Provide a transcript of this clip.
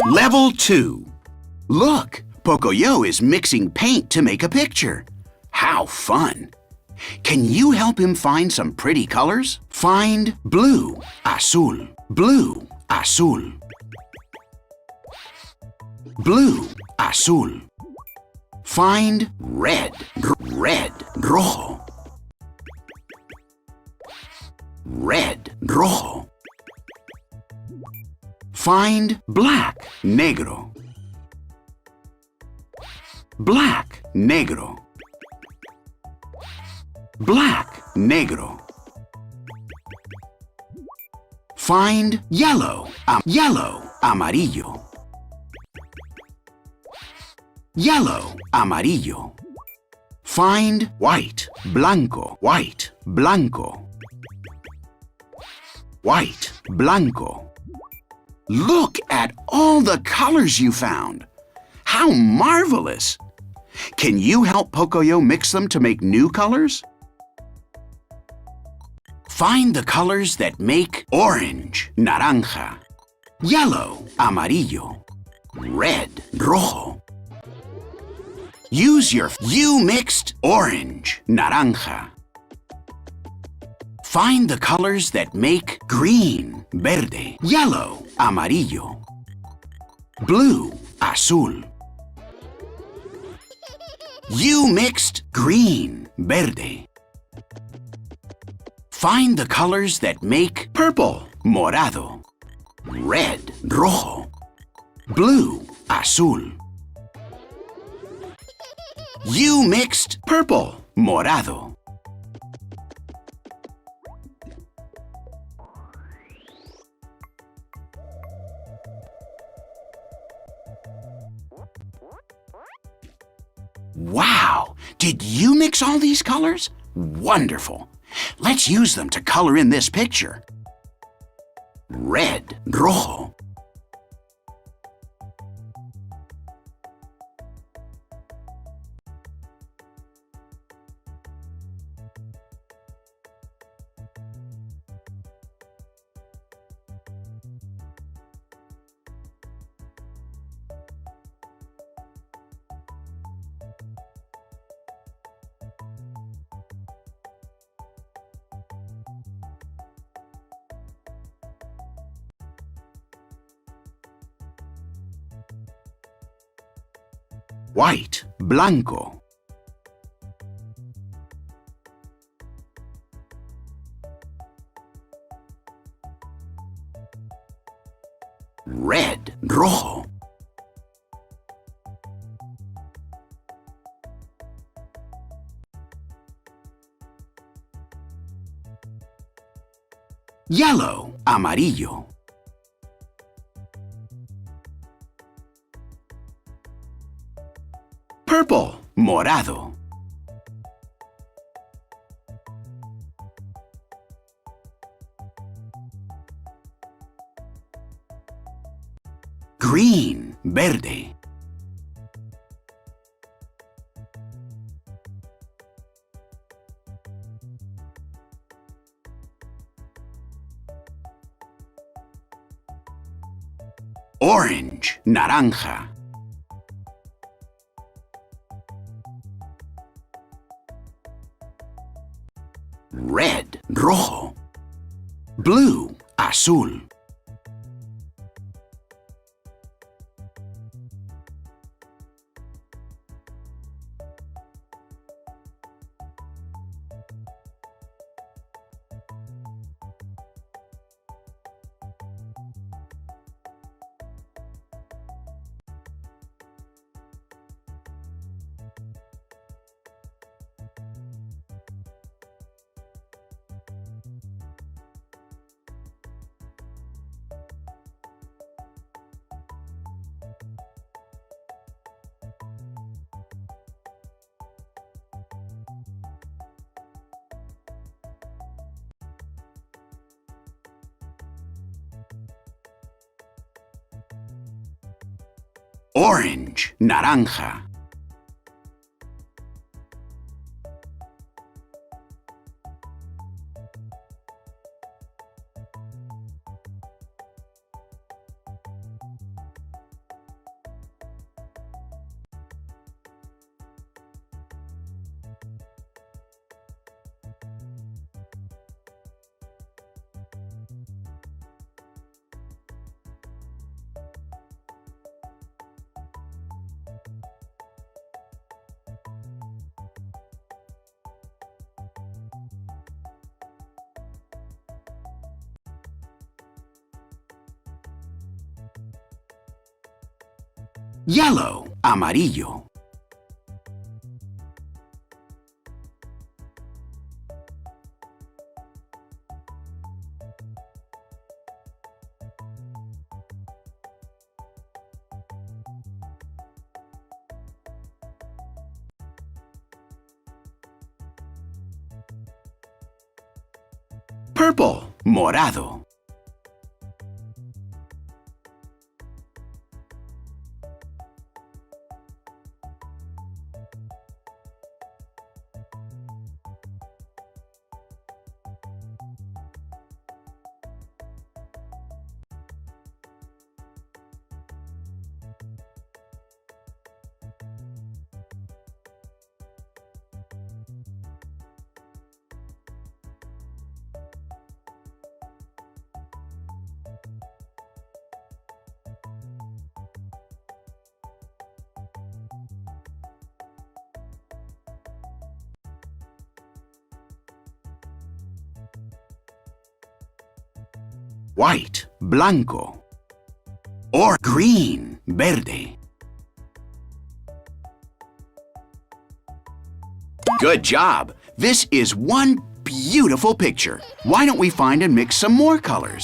Level 2. Look, Pocoyo is mixing paint to make a picture. How fun! Can you help him find some pretty colors? Find blue, azul, blue, azul. Blue, azul. Find red, red, rojo. Red, rojo. Find black, negro. Black, negro. Black, negro. Find yellow, yellow, amarillo. Yellow, amarillo. Find white, blanco, white, blanco. White, blanco. Look at all the colors you found. How marvelous! Can you help Pocoyo mix them to make new colors? Find the colors that make orange, naranja, yellow, amarillo, red, rojo. You mixed orange, naranja. Find the colors that make green, verde, yellow, amarillo, blue, azul. You mixed green, verde. Find the colors that make purple, morado, red, rojo, blue, azul. You mixed purple, morado. Wow! Did you mix all these colors? Wonderful! Let's use them to color in this picture. Red, rojo. White, blanco. Red, rojo. Yellow, amarillo. Purple, morado. Green, verde. Orange, naranja. Red, rojo. Blue, azul. Orange, naranja. Yellow, amarillo. Purple, morado. White, blanco. Or green, verde. Good job! This is one beautiful picture. Why don't we find and mix some more colors?